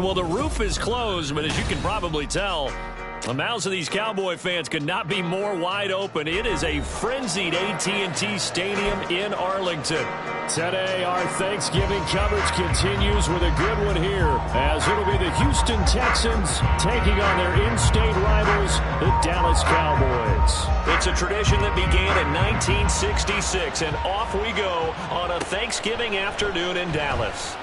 Well, the roof is closed, but as you can probably tell, the mouths of these Cowboy fans could not be more wide open. It is a frenzied AT&T Stadium in Arlington. Today, our Thanksgiving coverage continues with a good one here, as it'll be the Houston Texans taking on their in-state rivals, the Dallas Cowboys. It's a tradition that began in 1966, and off we go on a Thanksgiving afternoon in Dallas.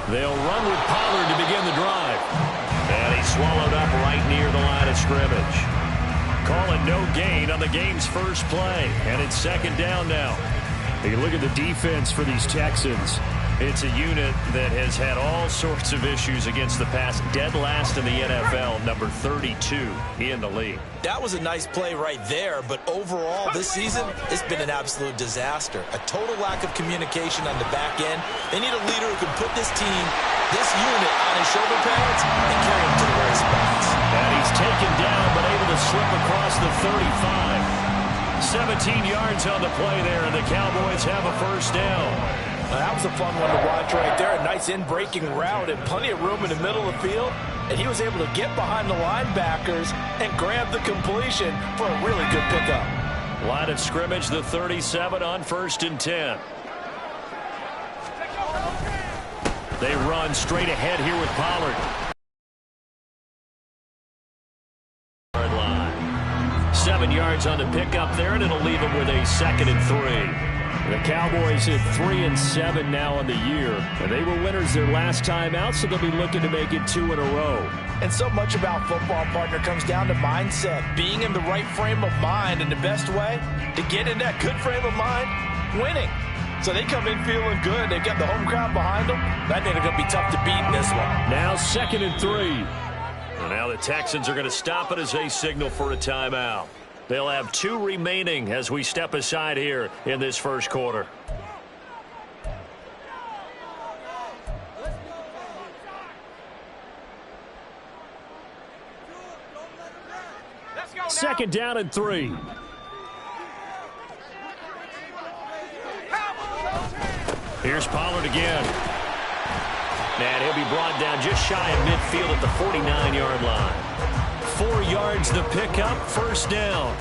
They'll run with Pollard to begin the drive. And he's swallowed up right near the line of scrimmage. Calling no gain on the game's first play. And it's second down now. You look at the defense for these Texans. It's a unit that has had all sorts of issues against the pass. Dead last in the NFL, number 32 in the league. That was a nice play right there, but overall this season, it's been an absolute disaster. A total lack of communication on the back end. They need a leader who can put this team, this unit, on his shoulder pads and carry them to the right spots. And he's taken down, but able to slip across the 35. 17 yards on the play there, and the Cowboys have a first down. That was a fun one to watch right there. A nice in-breaking route and plenty of room in the middle of the field. And he was able to get behind the linebackers and grab the completion for a really good pickup. Line of scrimmage, the 37 on 1st and 10. They run straight ahead here with Pollard. 7 yards on the pickup there, and it'll leave him with a 2nd and 3. The Cowboys at 3-7 now on the year. And they were winners their last time out, so they'll be looking to make it 2 in a row. And so much about football, partner, comes down to mindset. Being in the right frame of mind, and the best way to get in that good frame of mind, winning. So they come in feeling good. They've got the home crowd behind them. I think they're going to be tough to beat in this one. Now 2nd and 3. And now the Texans are going to stop it as they signal for a timeout. They'll have 2 remaining as we step aside here in this first quarter. Second down and 3. Here's Pollard again. And he'll be brought down just shy of midfield at the 49-yard line. 4 yards the pickup, first down.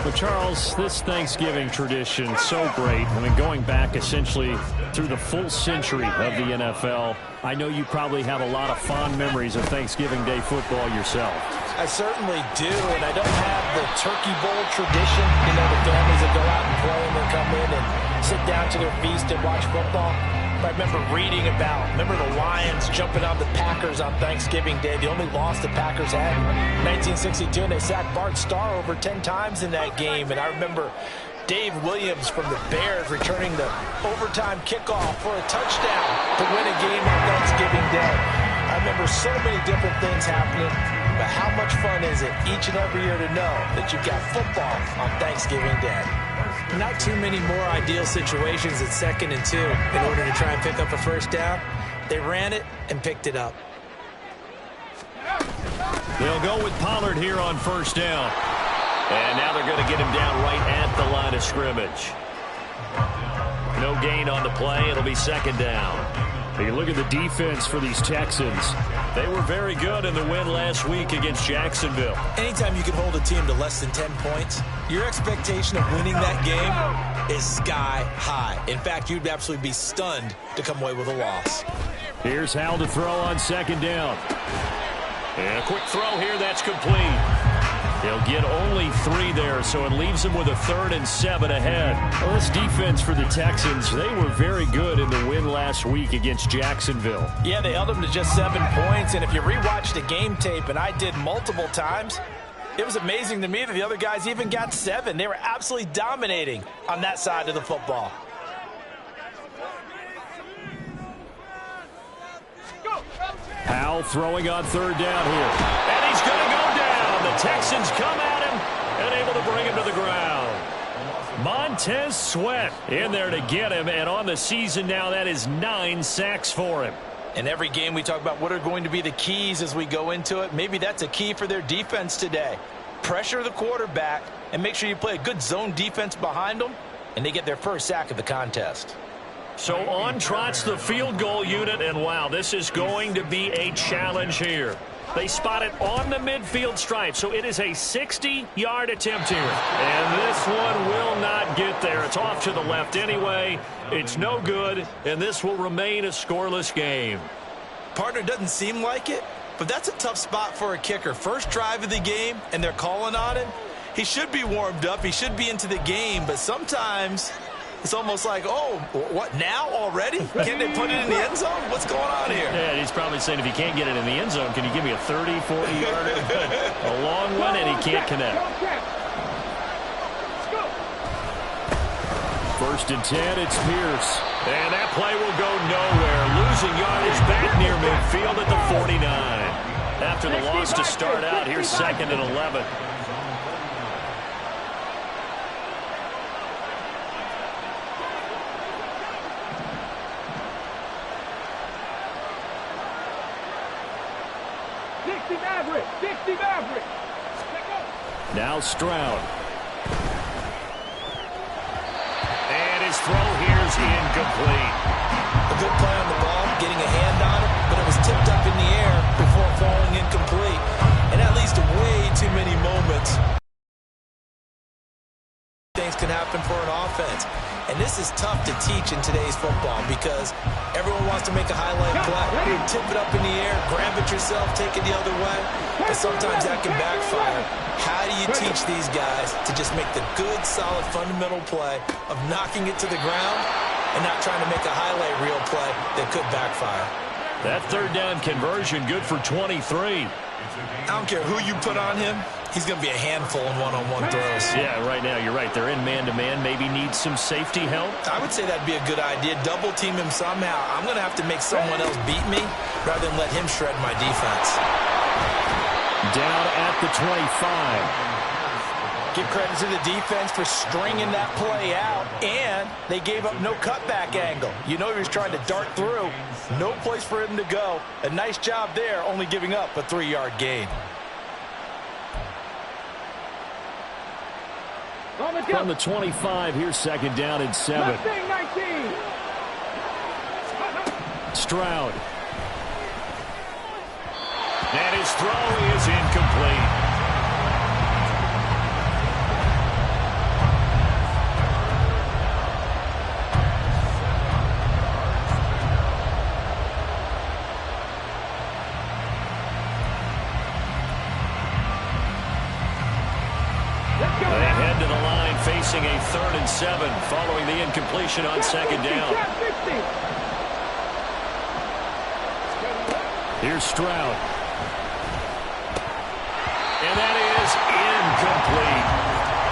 Well, Charles, this Thanksgiving tradition, so great. I mean, going back essentially through the full century of the NFL, I know you probably have a lot of fond memories of Thanksgiving Day football yourself. I certainly do, and I don't have the Turkey Bowl tradition. You know, the families that go out and play and then come in and sit down to their feast and watch football. I remember reading about, the Lions jumping on the Packers on Thanksgiving Day. The only loss the Packers had in 1962, and they sacked Bart Starr over 10 times in that game. And I remember Dave Williams from the Bears returning the overtime kickoff for a touchdown to win a game on Thanksgiving Day. I remember so many different things happening, but how much fun is it each and every year to know that you've got football on Thanksgiving Day? Not too many more ideal situations at 2nd and 2 in order to try and pick up a first down. They ran it and picked it up. They'll go with Pollard here on first down. And now they're going to get him down right at the line of scrimmage. No gain on the play. It'll be second down. You look at the defense for these Texans. They were very good in the win last week against Jacksonville. Anytime you can hold a team to less than 10 points, your expectation of winning that game is sky high. In fact, you'd absolutely be stunned to come away with a loss. Here's Hal to throw on second down. And a quick throw here, that's complete. He'll get only 3 there, so it leaves him with a 3rd and 7 ahead. Well, this defense for the Texans, they were very good in the win last week against Jacksonville. Yeah, they held them to just 7 points, and if you rewatch the game tape, and I did multiple times, it was amazing to me that the other guys even got 7. They were absolutely dominating on that side of the football. Hal DAL throwing on third down here. And he's going to go down. The Texans come at him and able to bring him to the ground. Montez Sweat in there to get him, and on the season now, that is 9 sacks for him. In every game we talk about what are going to be the keys as we go into it. Maybe that's a key for their defense today. Pressure the quarterback and make sure you play a good zone defense behind them, and they get their first sack of the contest. So on trots the field goal unit, and wow, this is going to be a challenge here. They spot it on the midfield stripe, so it is a 60-yard attempt here. And this one will not get there. It's off to the left anyway. It's no good, and this will remain a scoreless game. Partner, doesn't seem like it, but that's a tough spot for a kicker. First drive of the game, and they're calling on him. He should be warmed up. He should be into the game, but sometimes it's almost like, oh, what, now already? Can't they put it in the end zone? What's going on here? Yeah, he's probably saying, if you can't get it in the end zone, can you give me a 30, 40-yarder? A long one, and he can't connect. First and 10, it's Pierce. And that play will go nowhere. Losing yardage back near midfield at the 49. After the loss to start out, here's 2nd and 11. Now Stroud. And his throw here is incomplete. A good play on the ball, getting a hand on it, but it was tipped up in the air before falling incomplete. And that leads to way too many moments. Things can happen for an offense. And this is tough to teach in today's football because everyone wants to make a highlight play. Tip it up in the air, grab it yourself, take it the other way. But sometimes that can backfire. How do you teach these guys to just make the good, solid, fundamental play of knocking it to the ground and not trying to make a highlight reel play that could backfire? That third down conversion good for 23. I don't care who you put on him. He's going to be a handful in one-on-one throws. Yeah, right now, you're right. They're in man-to-man. Maybe need some safety help. I would say that'd be a good idea. Double-team him somehow. I'm going to have to make someone else beat me rather than let him shred my defense. Down at the 25. Give credit to the defense for stringing that play out, and they gave up no cutback angle. You know he was trying to dart through. No place for him to go. A nice job there, only giving up a 3-yard gain. From the 25, here's 2nd down and 7. Stroud. And his throw is incomplete. Facing a 3rd and 7 following the incompletion on 2nd down. Here's Stroud. And that is incomplete.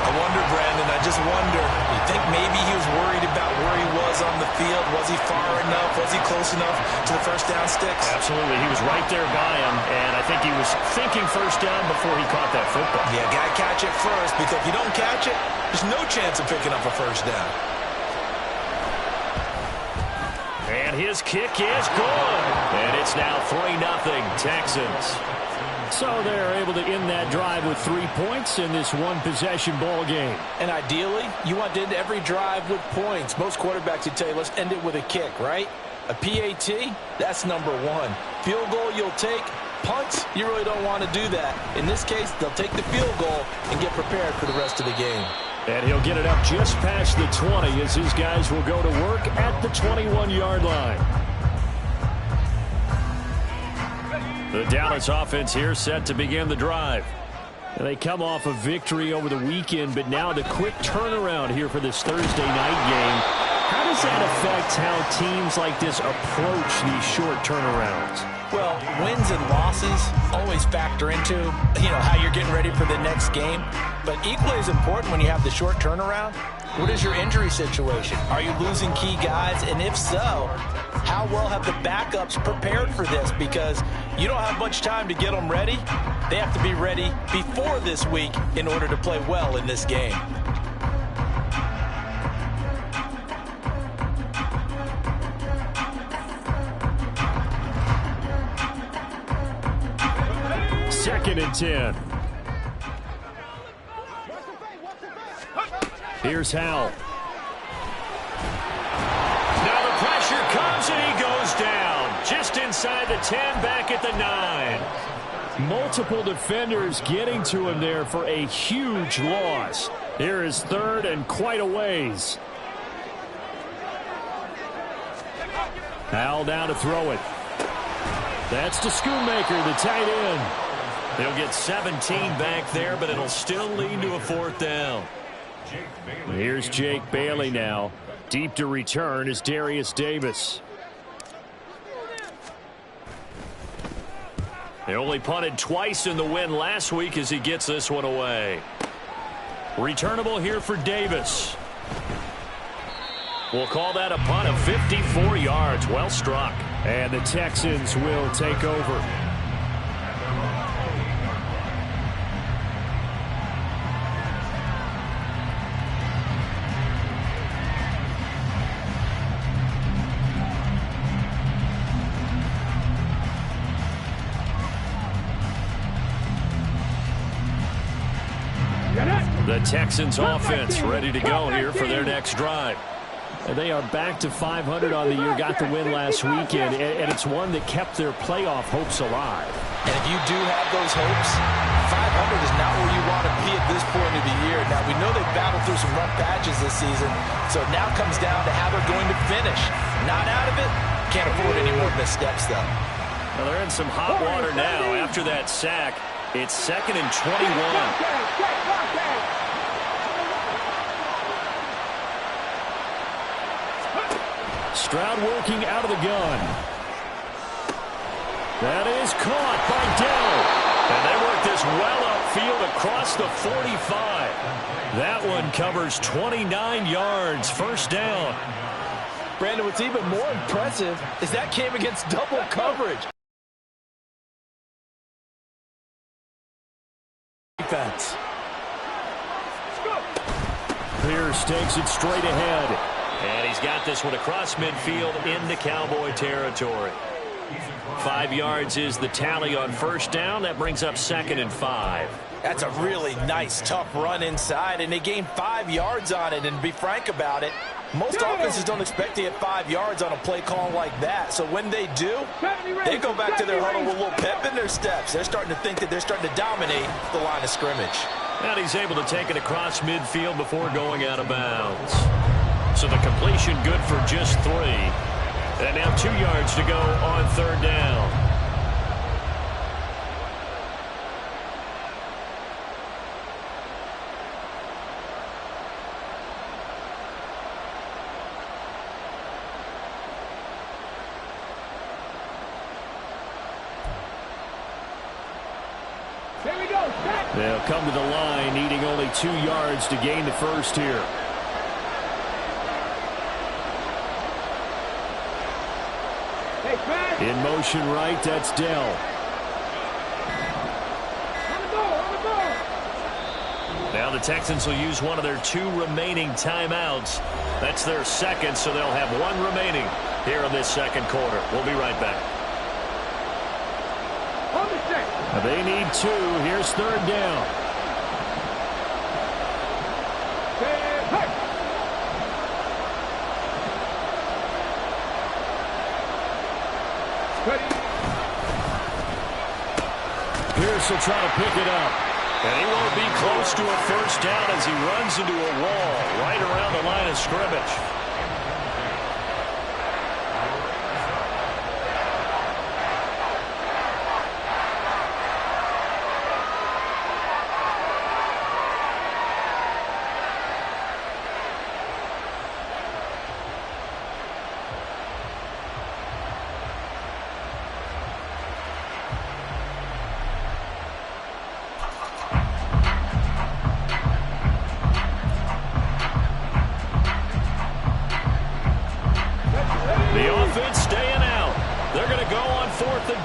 I wonder, Brandon, I just wonder. You think maybe he was worried about where he was on the field? Was he far enough? Was he close enough to the first down sticks? Absolutely. He was right there by him, and I think he was thinking first down before he caught that football. Yeah, got to catch it first, because if you don't catch it, there's no chance of picking up a first down. And his kick is good. And it's now 3-0 Texans. So they're able to end that drive with 3 points in this one-possession ball game. And ideally, you want to end every drive with points. Most quarterbacks would tell you, let's end it with a kick, right? A PAT, that's number 1. Field goal you'll take. Punts, you really don't want to do that. In this case, they'll take the field goal and get prepared for the rest of the game. And he'll get it up just past the 20 as his guys will go to work at the 21-yard line. The Dallas offense here set to begin the drive. And they come off a victory over the weekend, but now the quick turnaround here for this Thursday night game. How does that affect how teams like this approach these short turnarounds? Well, wins and losses always factor into, how you're getting ready for the next game. But equally as important when you have the short turnaround, What is your injury situation? Are you losing key guys? And if so, how well have the backups prepared for this? Because you don't have much time to get them ready. They have to be ready before this week in order to play well in this game. Second and 10. Here's Howell. Now the pressure comes and he goes down. Just inside the 10, back at the 9. Multiple defenders getting to him there for a huge loss. Here is third and quite a ways. Howell down to throw it. That's to Schoonmaker, the tight end. They'll get 17 back there, but it'll still lead to a fourth down. Here's Jake Bailey now. Deep to return is Darius Davis. They only punted twice in the win last week as he gets this one away. Returnable here for Davis. We'll call that a punt of 54 yards. Well struck. And the Texans will take over. The Texans offense ready to go here for their next drive. They are back to 500 on the year, got the win last weekend, and it's one that kept their playoff hopes alive. And if you do have those hopes, 500 is not where you want to be at this point of the year. Now, we know they've battled through some rough patches this season, so it now comes down to how they're going to finish. Not out of it, can't afford any more missteps, though. Well, they're in some hot water now. After that sack, it's 2nd and 21. Stroud working out of the gun. That is caught by Dell. And they work this well upfield across the 45. That one covers 29 yards. First down. Brandon, what's even more impressive is that came against double coverage. Defense. Pierce takes it straight ahead. And he's got this one across midfield into Cowboy territory. 5 yards is the tally on first down. That brings up 2nd and 5. That's a really nice, tough run inside, and they gained 5 yards on it. And to be frank about it, most offenses don't expect to get 5 yards on a play call like that. So when they do, they go back to their huddle with a little pep in their steps. They're starting to think that they're starting to dominate the line of scrimmage. And he's able to take it across midfield before going out of bounds. So the completion good for just 3. And now 2 yards to go on third down. Here we go. They'll come to the line, needing only 2 yards to gain the first here. In motion right, that's Dell. Now the Texans will use one of their 2 remaining timeouts. That's their second, so they'll have 1 remaining here in this second quarter. We'll be right back. They need 2. Here's third down. Pierce will try to pick it up. And he won't be close to a first down as he runs into a wall right around the line of scrimmage.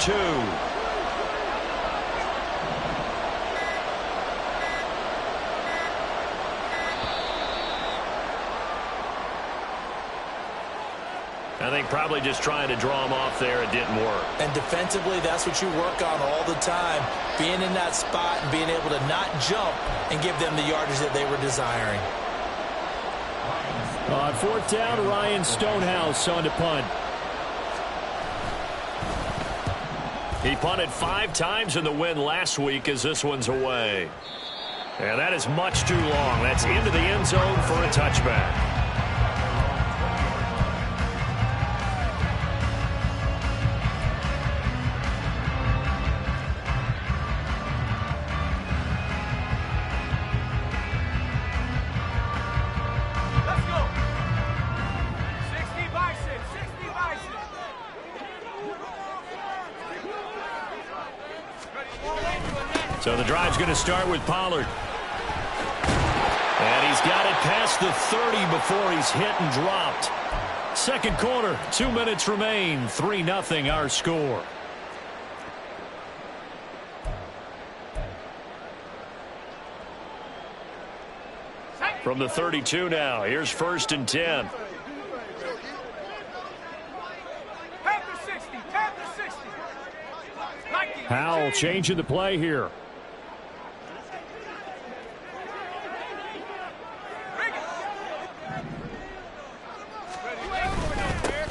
2. I think probably just trying to draw him off there. It didn't work. And defensively, that's what you work on all the time. Being in that spot and being able to not jump and give them the yardage that they were desiring. On 4th down, Ryan Stonehouse on to punt. He punted 5 times in the win last week as this one's away. And that is much too long. That's into the end zone for a touchback. So the drive's going to start with Pollard. And he's got it past the 30 before he's hit and dropped. Second quarter, 2 minutes remain. 3-0 our score. From the 32 now, here's 1st and 10. Howell changing the play here.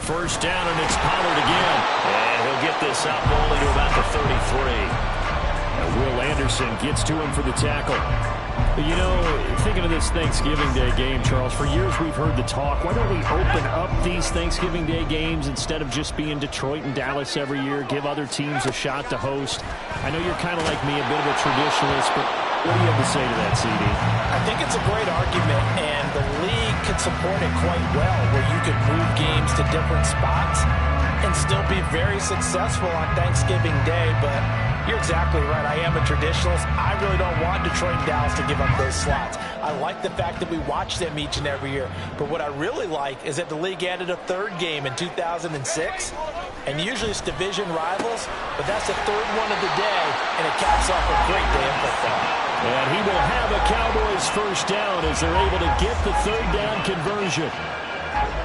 First down, and it's Pollard again. And he'll get this up only to about the 33. And Will Anderson gets to him for the tackle. You know, thinking of this Thanksgiving Day game, Charles, for years we've heard the talk, why don't we open up these Thanksgiving Day games instead of just being Detroit and Dallas every year, give other teams a shot to host? I know you're kind of like me, a bit of a traditionalist, but what do you have to say to that, CD? I think it's a great argument, and the league could support it quite well, where you could move games to different spots and still be very successful on Thanksgiving Day, but you're exactly right. I am a traditionalist. I really don't want Detroit and Dallas to give up those slots. I like the fact that we watch them each and every year. But what I really like is that the league added a 3rd game in 2006. And usually it's division rivals, but that's the 3rd one of the day, and it caps off a great day of football. And he will have a Cowboys first down as they're able to get the 3rd down conversion.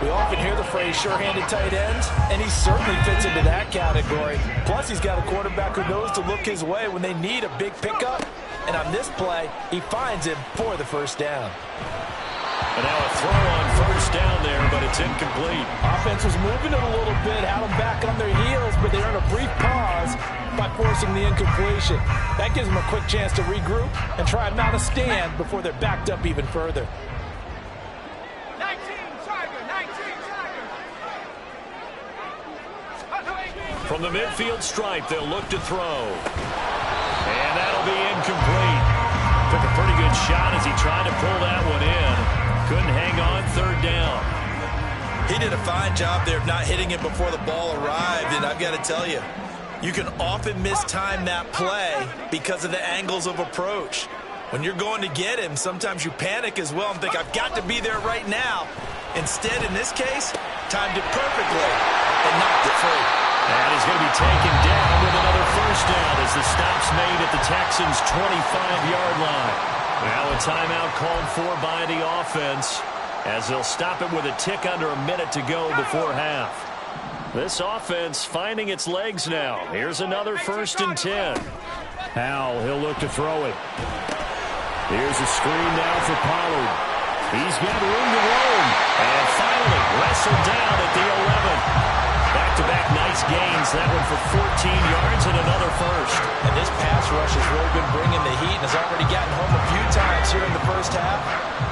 We often hear the phrase sure-handed tight ends, and he certainly fits into that category. Plus, he's got a quarterback who knows to look his way when they need a big pickup. And on this play, he finds him for the first down. And now a throw on first down there, but it's incomplete. Offense was moving it a little bit, had them back on their heels, but they earned a brief pause by forcing the incompletion. That gives them a quick chance to regroup and try and mount a stand before they're backed up even further. From the midfield stripe, they'll look to throw. And that'll be incomplete. Took a pretty good shot as he tried to pull that one in. Couldn't hang on 3rd down. He did a fine job there of not hitting it before the ball arrived, and I've got to tell you, you can often mistime that play because of the angles of approach. When you're going to get him, sometimes you panic as well and think, I've got to be there right now. Instead, in this case, timed it perfectly and knocked it free. And he's going to be taken down with another first down as the stop's made at the Texans' 25-yard line. Now a timeout called for by the offense as they'll stop it with a tick under a minute to go before half. This offense finding its legs now. Here's another 1st and 10. Howell, he'll look to throw it. Here's a screen now for Pollard. He's got room to roam. And finally wrestled down at the 11. Back-to-back nice gains. That one for 14 yards and another first. And this pass rush has really been bringing the heat and has already gotten home a few times here in the first half.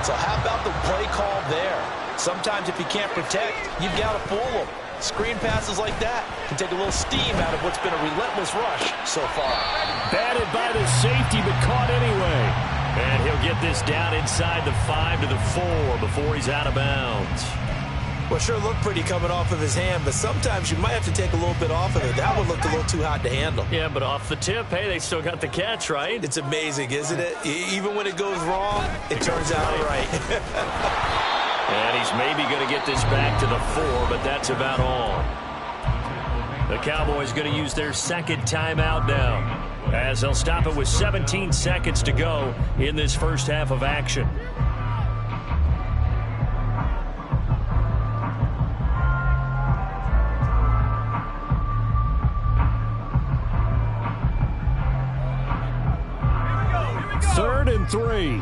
So how about the play call there? Sometimes if you can't protect, you've got to fool them. Screen passes like that can take a little steam out of what's been a relentless rush so far. Batted by the safety, but caught anyway. And he'll get this down inside the 5 to the 4 before he's out of bounds. Well, sure looked pretty coming off of his hand, but sometimes you might have to take a little bit off of it. That one looked a little too hot to handle. Yeah, but off the tip, hey, they still got the catch, right? It's amazing, isn't it? Even when it goes wrong, it turns out right. And he's maybe going to get this back to the 4, but that's about all. The Cowboys going to use their second timeout now, as they'll stop it with 17 seconds to go in this first half of action. Third and 3.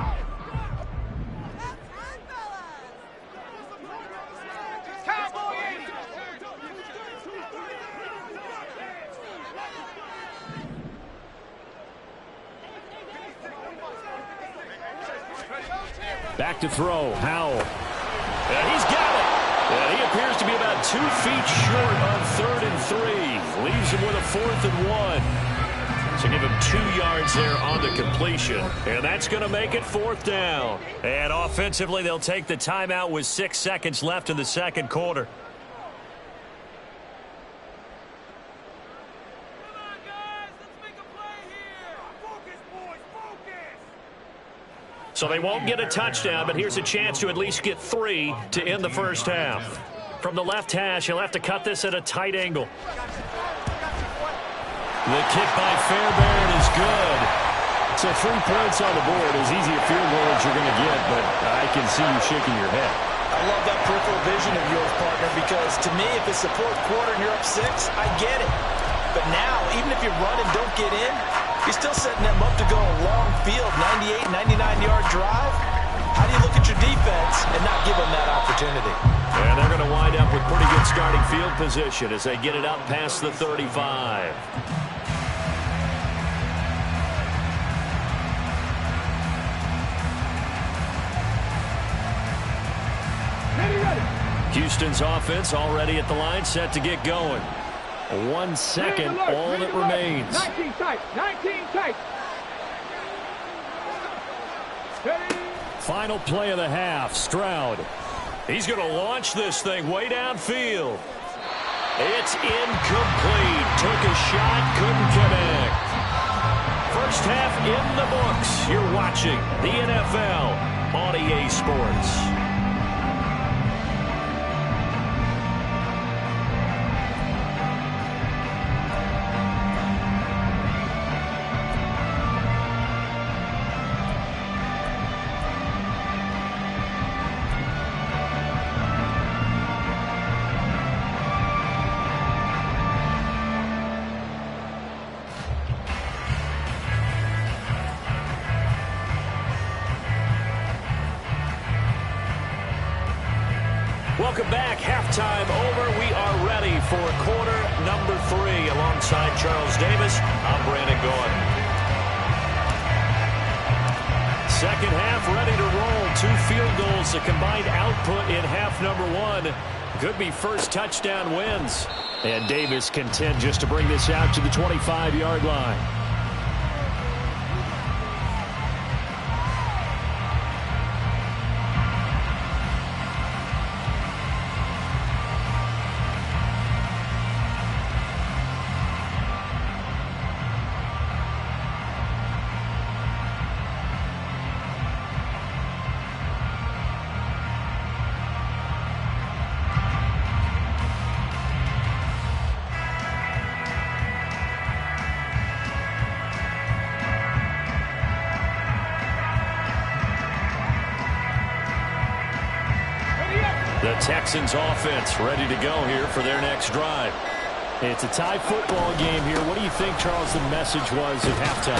Back to throw. Howell. And he's got it. And he appears to be about 2 feet short on 3rd and 3. Leaves him with a 4th and 1. So give him 2 yards there on the completion. And that's going to make it 4th down. And offensively, they'll take the timeout with 6 seconds left in the second quarter. So they won't get a touchdown, but here's a chance to at least get 3 to end the first half. From the left hash, he'll have to cut this at a tight angle. The kick by Fairbairn is good. So 3 points on the board, as easy a field goal as you're going to get, but I can see you shaking your head. I love that peripheral vision of yours, partner, because to me, if it's the 4th quarter and you're up 6, I get it. But now, even if you run and don't get in, you're still setting them up to go a long field, 98, 99-yard drive. How do you look at your defense and not give them that opportunity? And they're going to wind up with pretty good starting field position as they get it up past the 35. Houston's offense already at the line, set to get going. 1 second, all that remains. 19 tight, 19 tight. Final play of the half, Stroud. He's going to launch this thing way downfield. It's incomplete. Took a shot, couldn't connect. First half in the books. You're watching the NFL on EA Sports. Welcome back. Halftime over. We are ready for quarter number 3. Alongside Charles Davis, I'm Brandon Gordon. Second half ready to roll. 2 field goals. The combined output in half number 1 could be first touchdown wins. And Davis content just to bring this out to the 25-yard line. The Texans offense ready to go here for their next drive. It's a tie football game here. What do you think, Charles, the message was at halftime?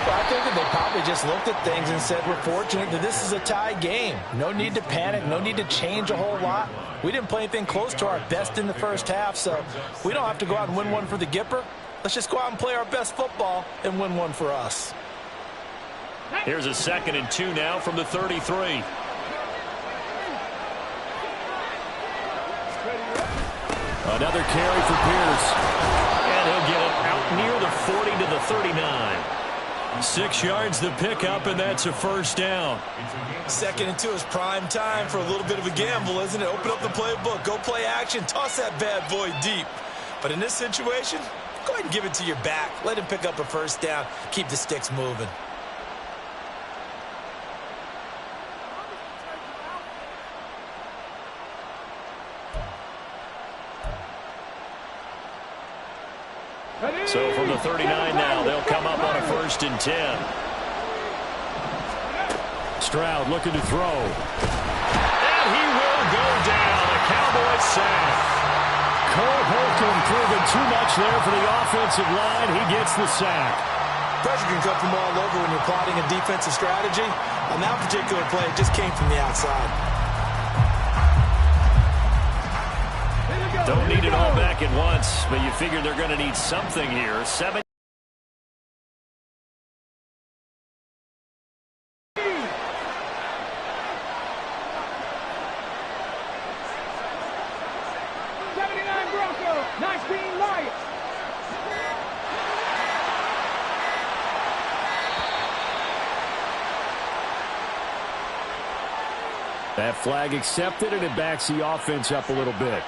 Well, I think that they probably just looked at things and said, we're fortunate that this is a tie game. No need to panic. No need to change a whole lot. We didn't play anything close to our best in the first half, so we don't have to go out and win one for the Gipper. Let's just go out and play our best football and win one for us. Here's a 2nd and 2 now from the 33. Another carry for Pierce. And he'll get it out near the 40 to the 39. 6 yards the pickup, and that's a first down. 2nd and 2 is prime time for a little bit of a gamble, isn't it? Open up the playbook, go play action, toss that bad boy deep. But in this situation, go ahead and give it to your back. Let him pick up a first down. Keep the sticks moving. So from the 39 now, they'll come up on a 1st and 10. Stroud looking to throw. And he will go down. A Cowboys sack. Cole Holcomb proving too much there for the offensive line. He gets the sack. Pressure can come from all over when you're plotting a defensive strategy. On that particular play, it just came from the outside. Don't need it all back at once, but you figure they're going to need something here. 7. That flag accepted, and it backs the offense up a little bit.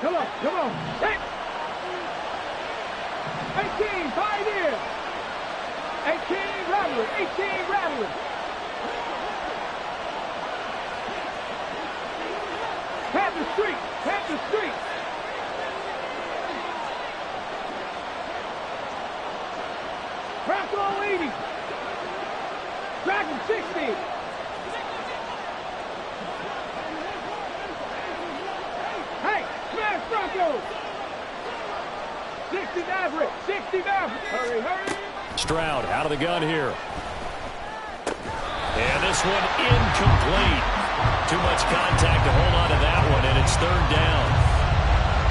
Come on, come on. Hey. 18, 5 years. 18, rattling, 18, rattling. Tap the street, tap the street. Bronco 80. Dragon 60. Hey, smash Bronco. 60 Maverick, 60 Maverick. Hurry, hurry. Stroud out of the gun here. And this one incomplete. Too much contact to hold on to that one, and it's 3rd down.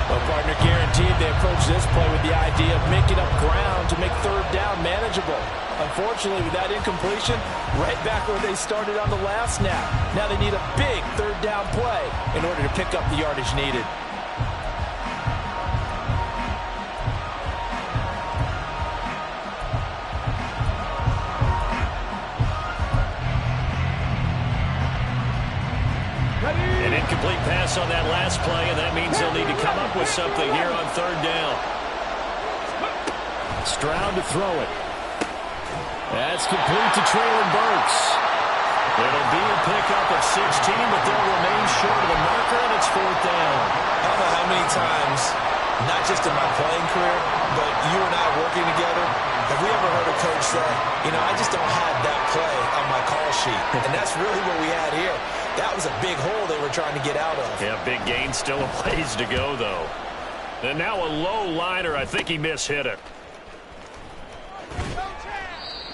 Well, partner, guaranteed they approach this play with the idea of making up ground to make 3rd down manageable. Unfortunately, with that incompletion, right back where they started on the last snap. Now they need a big 3rd down play in order to pick up the yardage needed. An incomplete pass on that last play, and that means they'll need to come up with something here on 3rd down. Stroud to throw it. That's complete to Traylon Burks. It'll be a pickup of 16, but they'll remain short of the marker, and it's 4th down. I don't know how many times, not just in my playing career, but you and I working together, have we ever heard a coach say, you know, I just don't have that play on my call sheet. And that's really what we had here. That was a big hole they were trying to get out of. Yeah, big gain, still a ways to go, though. And now a low liner. I think he mishit it.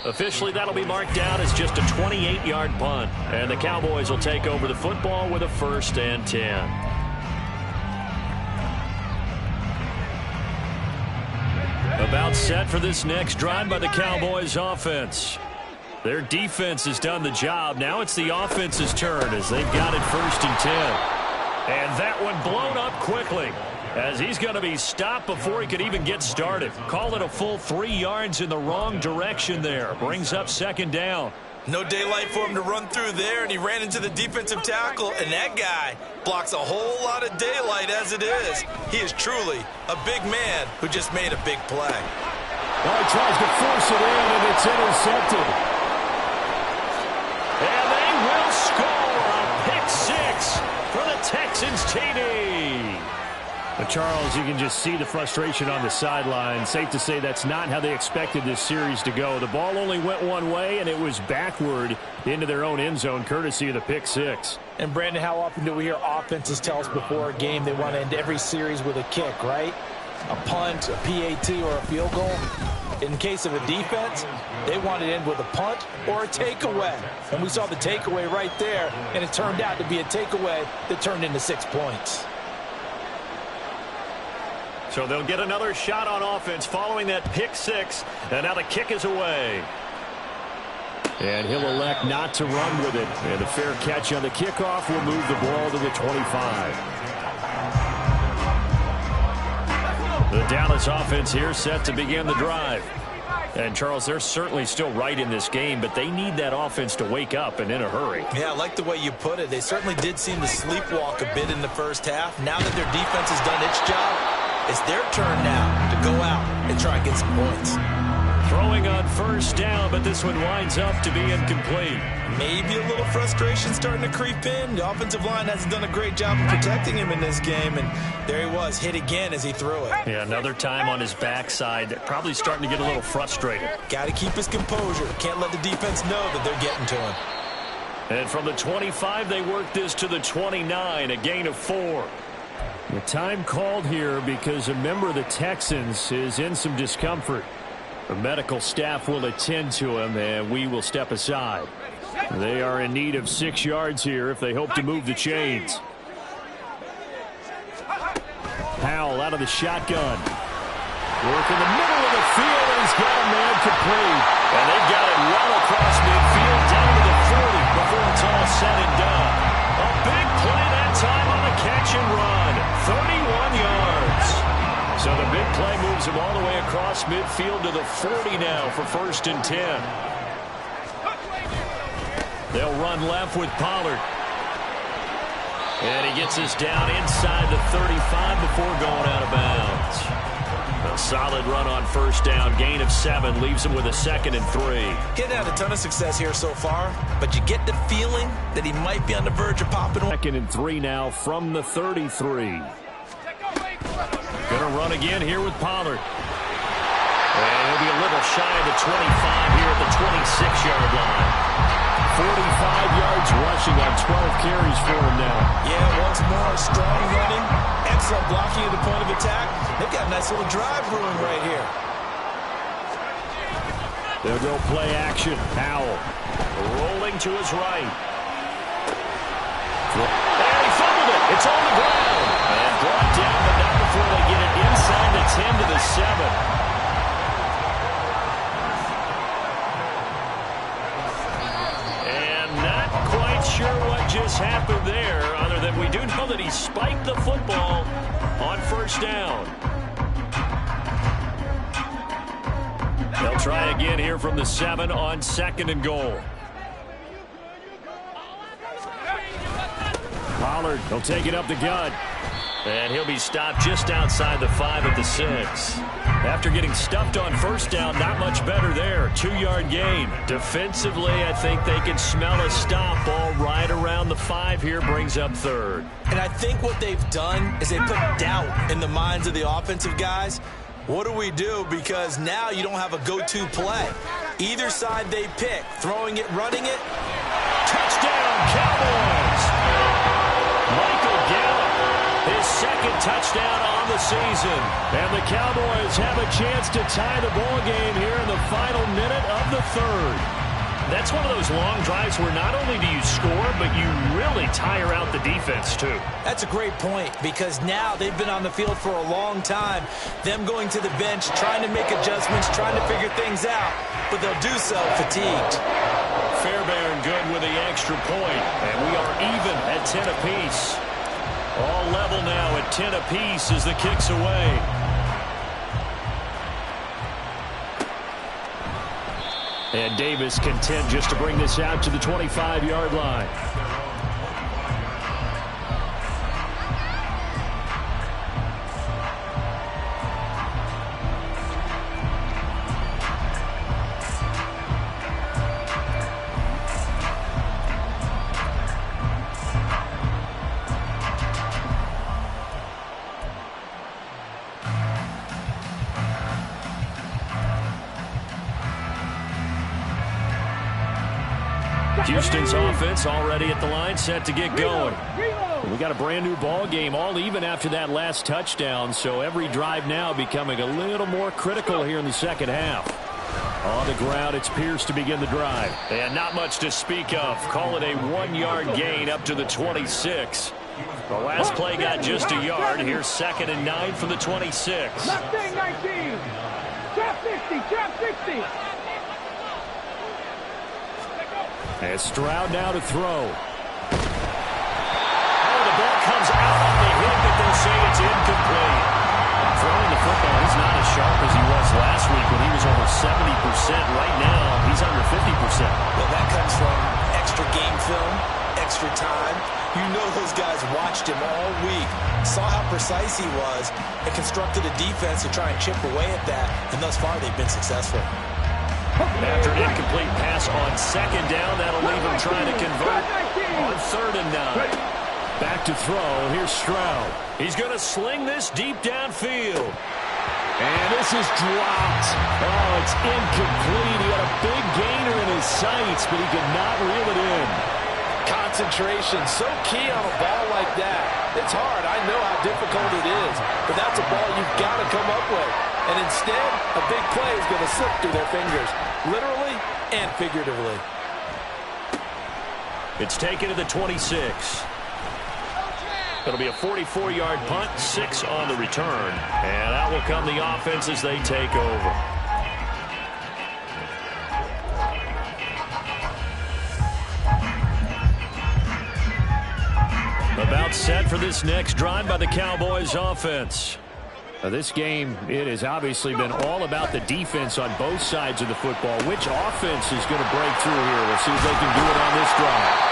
Officially, that'll be marked down as just a 28-yard punt. And the Cowboys will take over the football with a 1st and 10. About set for this next drive by the Cowboys offense. Their defense has done the job. Now it's the offense's turn as they've got it 1st and 10. And that one blown up quickly as he's going to be stopped before he could even get started. Call it a full 3 yards in the wrong direction there. Brings up 2nd down. No daylight for him to run through there, and he ran into the defensive tackle, and that guy blocks a whole lot of daylight as it is. He is truly a big man who just made a big play. Well, he tries to force it in, and it's intercepted. And they will score a pick 6 for the Texans TD. Charles, you can just see the frustration on the sideline. Safe to say that's not how they expected this series to go. The ball only went one way, and it was backward into their own end zone, courtesy of the pick 6. And, Brandon, how often do we hear offenses tell us before a game they want to end every series with a kick, right? A punt, a PAT, or a field goal. In case of a defense, they want to end with a punt or a takeaway. And we saw the takeaway right there, and it turned out to be a takeaway that turned into 6 points. So they'll get another shot on offense following that pick 6. And now the kick is away. And he'll elect not to run with it. And the fair catch on the kickoff will move the ball to the 25. The Dallas offense here set to begin the drive. And, Charles, they're certainly still right in this game, but they need that offense to wake up and in a hurry. Yeah, I like the way you put it. They certainly did seem to sleepwalk a bit in the first half. Now that their defense has done its job, it's their turn now to go out and try and get some points. Throwing on first down, but this one winds up to be incomplete. Maybe a little frustration starting to creep in. The offensive line hasn't done a great job of protecting him in this game, and there he was, hit again as he threw it. Yeah, another time on his backside, probably starting to get a little frustrated. Got to keep his composure. Can't let the defense know that they're getting to him. And from the 25, they work this to the 29, a gain of 4. The time called here because a member of the Texans is in some discomfort. The medical staff will attend to him, and we will step aside. They are in need of 6 yards here if they hope to move the chains. Powell out of the shotgun. Work in the middle of the field, and he's got a man complete. And they've got it well across midfield, down to the 40 before it's all said and done. A big play that time on a catch and run. 31 yards. So the big play moves him all the way across midfield to the 40 now for 1st and 10. They'll run left with Pollard. And he gets us down inside the 35 before going out of bounds. A solid run on first down, gain of 7, leaves him with a 2nd and 3. He hasn't had a ton of success here so far, but you get the feeling that he might be on the verge of popping. 2nd and 3 now from the 33. Gonna run again here with Pollard. And he'll be a little shy of the 25 here at the 26-yard line. 45 yards rushing on 12 carries for him now. Yeah, once more, strong running, excellent blocking at the point of attack. They've got a nice little drive brewing right here. They'll go play action. Powell rolling to his right. And he fumbled it. It's on the ground. And brought down, but not before they get it inside the 10 to the 7. Sure what just happened there, other than we do know that he spiked the football on first down. They'll try again here from the 7 on 2nd and goal. Pollard, he'll take it up the gut. And he'll be stopped just outside the 5 at the 6. After getting stuffed on first down, not much better there. 2-yard gain. Defensively, I think they can smell a stop. Ball right around the 5 here, brings up 3rd. And I think what they've done is they put doubt in the minds of the offensive guys. What do we do? Because now you don't have a go-to play. Either side they pick, throwing it, running it. Touchdown, Cowboys! Michael Gallup, his 2nd touchdown on the season. And the Cowboys have a chance to tie the ball game here in the final minute of the 3rd. That's one of those long drives where not only do you score, but you really tire out the defense, too. That's a great point, because now they've been on the field for a long time. Them going to the bench, trying to make adjustments, trying to figure things out, but they'll do so fatigued. Fairbairn good with the extra point, and we are even at 10 apiece. All level now at 10 apiece as the kick's away. And Davis content just to bring this out to the 25-yard line. Houston's offense already at the line, set to get going. We got a brand new ball game, all even after that last touchdown, so every drive now becoming a little more critical here in the second half. On the ground, it's Pierce to begin the drive. And not much to speak of. Call it a 1-yard gain up to the 26. The last play got just a yard. Here's 2nd and 9 from the 26. Mustang 19. Trap 60, trap 60. And Stroud now to throw. Oh, the ball comes out on the hit, but they'll say it's incomplete. Throwing the football, he's not as sharp as he was last week when he was over 70%. Right now, he's under 50%. Well, that comes from extra game film, extra time. You know those guys watched him all week, saw how precise he was, and constructed a defense to try and chip away at that. And thus far, they've been successful. After an incomplete pass on second down, that'll leave him trying to convert on 3rd and 9. Back to throw. Here's Stroud. He's going to sling this deep downfield. And this is dropped. Oh, it's incomplete. He had a big gainer in his sights, but he could not reel it in. Concentration, so key on a ball like that. It's hard. I know how difficult it is, but that's a ball you've got to come up with. And instead, a big play is going to slip through their fingers, literally and figuratively. It's taken to the 26. It'll be a 44-yard punt, 6 on the return. And out will come the offense as they take over. About set for this next drive by the Cowboys offense. This game, it has obviously been all about the defense on both sides of the football. Which offense is going to break through here? We'll see if they can do it on this drive.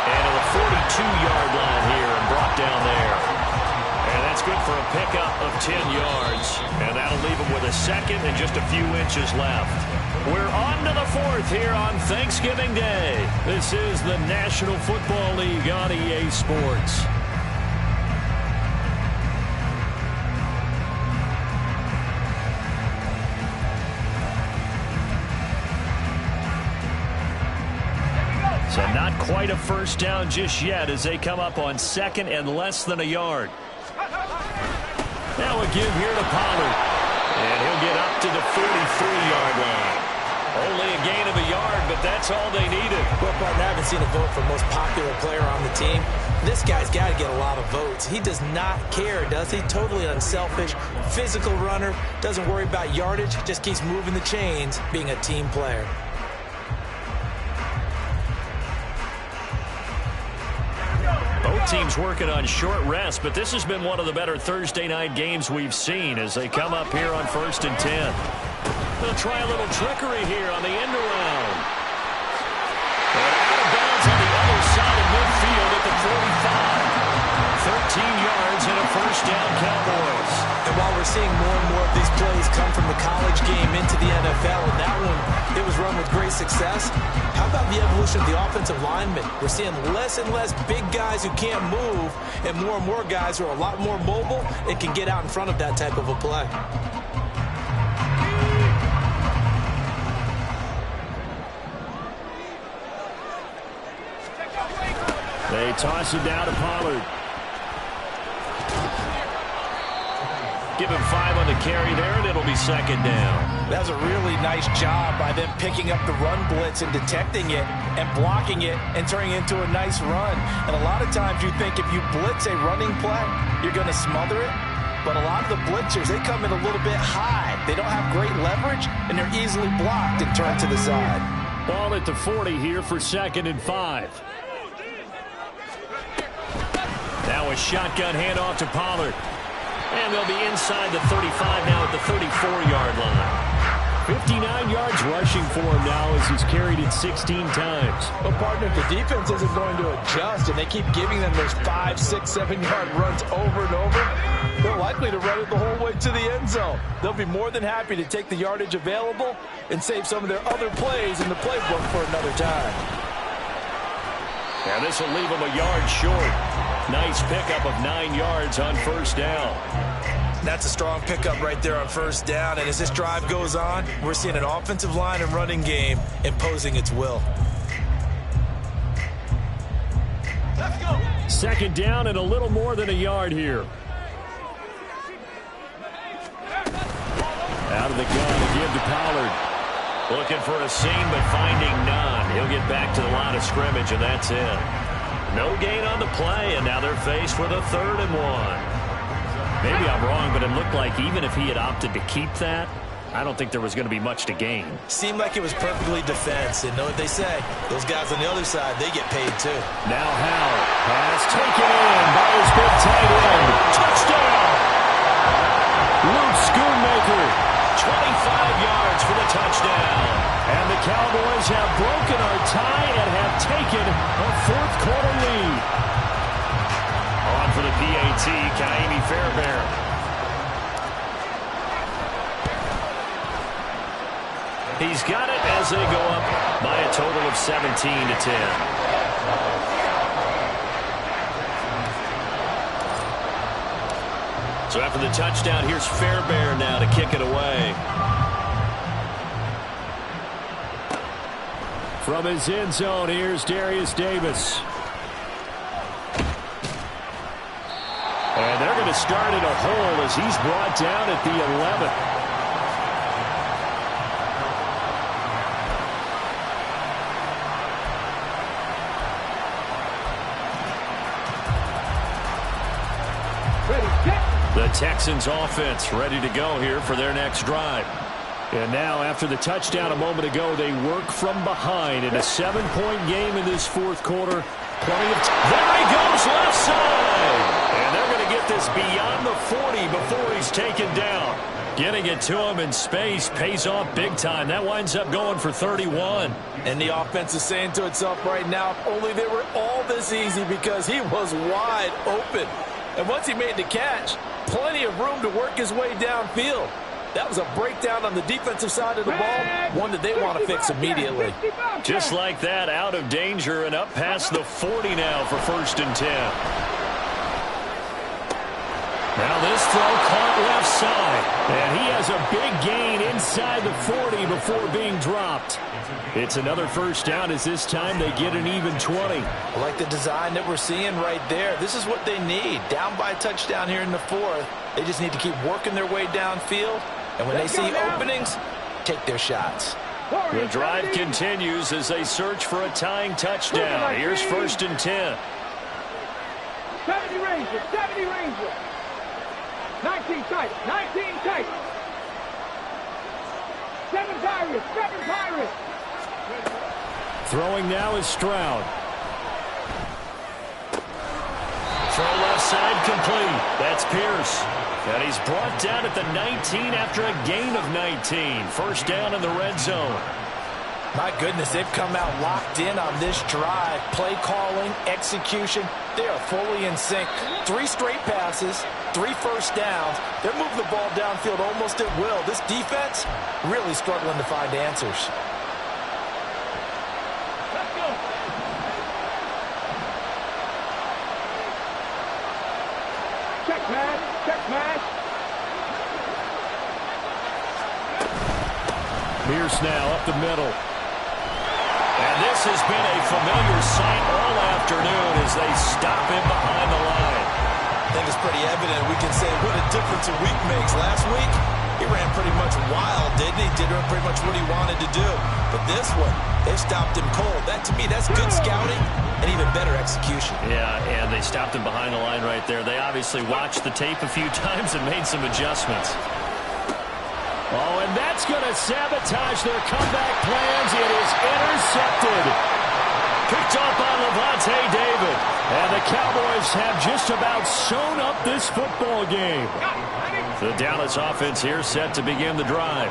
And to the 42-yard line here and brought down there. And that's good for a pickup of 10 yards. And that'll leave them with a second and just a few inches left. We're on to the 4th here on Thanksgiving Day. This is the National Football League on EA Sports. So not quite a first down just yet as they come up on 2nd and less than a yard. Now a give here to Pollard. And he'll get up to the 43-yard line. Only a gain of a yard, but that's all they needed. Well, Barton, I haven't seen a vote for most popular player on the team. This guy's got to get a lot of votes. He does not care, does he? Totally unselfish, physical runner, doesn't worry about yardage, just keeps moving the chains, being a team player. Both teams working on short rest, but this has been one of the better Thursday night games we've seen as they come up here on 1st and 10. They'll try a little trickery here on the end around. And out of bounds on the other side of midfield at the 45. 13 yards and a first down, Cowboys. And while we're seeing more and more of these plays come from the college game into the NFL, and that one, it was run with great success, how about the evolution of the offensive linemen? We're seeing less and less big guys who can't move, and more guys who are a lot more mobile and can get out in front of that type of a play. They toss it down to Pollard. Give him 5 on the carry there, and it'll be 2nd down. That was a really nice job by them picking up the run blitz and detecting it and blocking it and turning it into a nice run. And a lot of times you think if you blitz a running play, you're going to smother it. But a lot of the blitzers, they come in a little bit high. They don't have great leverage, and they're easily blocked and turned to the side. Ball at the 40 here for 2nd and 5. Now a shotgun handoff to Pollard. And they'll be inside the 35 now at the 34-yard line. 59 yards rushing for him now as he's carried it 16 times. Well, partner, if the defense isn't going to adjust and they keep giving them those 5, 6, 7-yard runs over and over, they're likely to run it the whole way to the end zone. They'll be more than happy to take the yardage available and save some of their other plays in the playbook for another time. And this will leave them a yard short. Nice pickup of 9 yards on first down. That's a strong pickup right there on first down. And as this drive goes on, we're seeing an offensive line and running game imposing its will. Let's go. 2nd down and a little more than a yard here. Out of the gun to give to Pollard. Looking for a seam, but finding none. He'll get back to the line of scrimmage, and that's it. No gain on the play, and now they're faced with a 3rd and 1. Maybe I'm wrong, but it looked like even if he had opted to keep that, I don't think there was going to be much to gain. Seemed like it was perfectly defense, and know what they say. Those guys on the other side, they get paid too. Now Howell has taken in by his big tight end. Touchdown! Luke Schoonmaker, 25 yards for the touchdown. And the Cowboys have broken our tie and have taken a 4th quarter lead. On for the PAT, Kaimi Fairbairn. He's got it as they go up by a total of 17-10. So after the touchdown, here's Fairbairn now to kick it away. From his end zone, here's Darius Davis. And they're going to start in a hole as he's brought down at the 11th. The Texans offense ready to go here for their next drive. And now after the touchdown a moment ago, they work from behind in a 7-point game in this fourth quarter. Plenty of there he goes left side. And they're going to get this beyond the 40 before he's taken down. Getting it to him in space pays off big time. That winds up going for 31. And the offense is saying to itself right now, if only they were all this easy, because he was wide open. And once he made the catch, plenty of room to work his way downfield. That was a breakdown on the defensive side of the ball, one that they want to fix immediately. Just like that, out of danger and up past the 40 now for 1st and 10. Now this throw caught left side, and he has a big gain inside the 40 before being dropped. It's another first down as this time they get an even 20. I like the design that we're seeing right there. This is what they need. Down by a touchdown here in the 4th. They just need to keep working their way downfield. And when they see openings, take their shots. The drive continues as they search for a tying touchdown. Here's 1st and 10. 70 Rangers, 70 Rangers. 19 tight, 19 tight. 7 Pirates, 7 Pirates. Throwing now is Stroud. Throw left side complete. That's Pierce. And he's brought down at the 19 after a gain of 19. First down in the red zone. My goodness, they've come out locked in on this drive. Play calling, execution, they are fully in sync. 3 straight passes, 3 first downs. They're moving the ball downfield almost at will. This defense really struggling to find answers. Let's go. Check pass, check pass. Pierce now up the middle. And this has been a familiar sight all afternoon as they stop him behind the line. I think it's pretty evident. We can say what a difference a week makes. Last week, he ran pretty much wild, didn't he? Did pretty much what he wanted to do. But this one, they stopped him cold. That, to me, that's good scouting and even better execution. Yeah, and they stopped him behind the line right there. They obviously watched the tape a few times and made some adjustments. Oh, and that's going to sabotage their comeback plans. It is intercepted. Picked up by Levante David. And the Cowboys have just about sewn up this football game. The Dallas offense here set to begin the drive.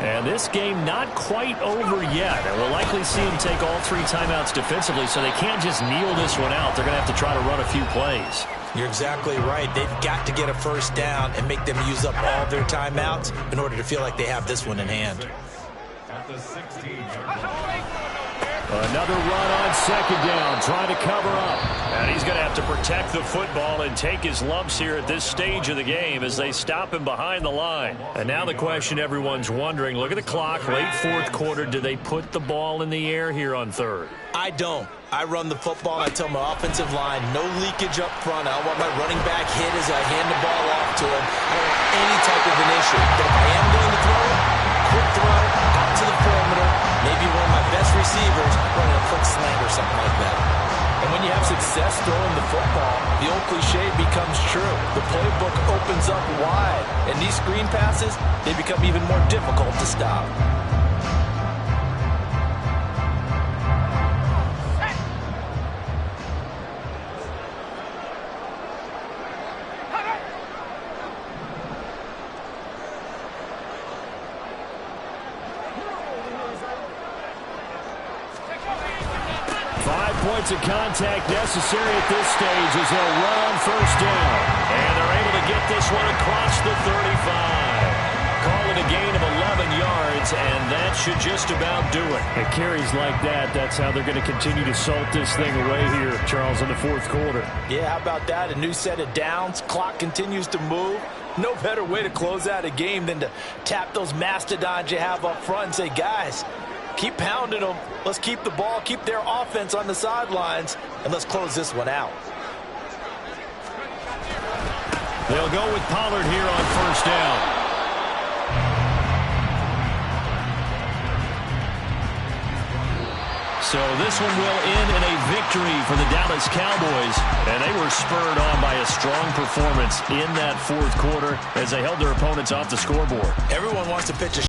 And this game not quite over yet. And we'll likely see them take all 3 timeouts defensively, so they can't just kneel this one out. They're going to have to try to run a few plays. You're exactly right. They've got to get a first down and make them use up all their timeouts in order to feel like they have this one in hand. Another run on 2nd down, trying to cover up. And he's going to have to protect the football and take his lumps here at this stage of the game as they stop him behind the line. And now the question everyone's wondering, look at the clock, late 4th quarter, do they put the ball in the air here on 3rd? I don't. I run the football, and I tell my offensive line, no leakage up front. I want my running back hit as I hand the ball off to him. I don't want any type of an issue. But if I am going to throw it, quick throw, out to the perimeter, maybe one of my best receivers running a quick slant or something like that. And when you have success throwing the football, the old cliche becomes true. The playbook opens up wide, and these screen passes, they become even more difficult to stop. 5 points of contact necessary at this stage as they'll run on 1st down. And they're able to get this one across the 35. Call it a gain of 11 yards, and that should just about do it. And carries like that, that's how they're going to continue to salt this thing away here, Charles, in the fourth quarter. Yeah, how about that? A new set of downs. Clock continues to move. No better way to close out a game than to tap those mastodons you have up front and say, guys, keep pounding them. Let's keep the ball, keep their offense on the sidelines, and let's close this one out. They'll go with Pollard here on first down. So this one will end in a victory for the Dallas Cowboys. And they were spurred on by a strong performance in that fourth quarter as they held their opponents off the scoreboard. Everyone wants to pitch a